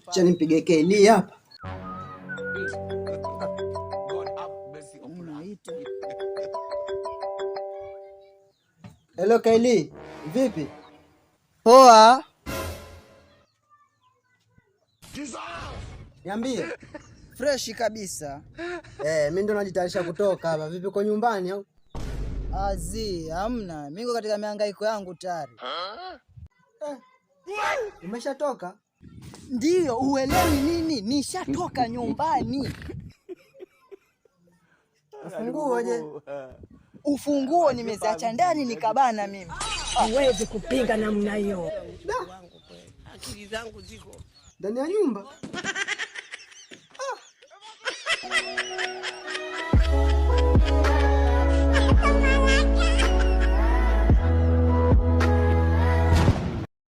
Acha nimpige Kaili hapa. Hello Kaili, vipi? Poa. Niambie. Fresh kabisa. Mimi ndo najitayarisha kutoka hapa. Vipi kwa nyumbani au? Hamna. Mimi katika mihangaiko yangu tayari. Umeshatoka? Ndio, uelewi nini? Nishatoka nyumbani. Ufunguo je? Ufunguo nimeziacha ndani nikabana mimi. Huwezi kupinga namna hiyo. Akili zangu ziko ndani ya nyumba.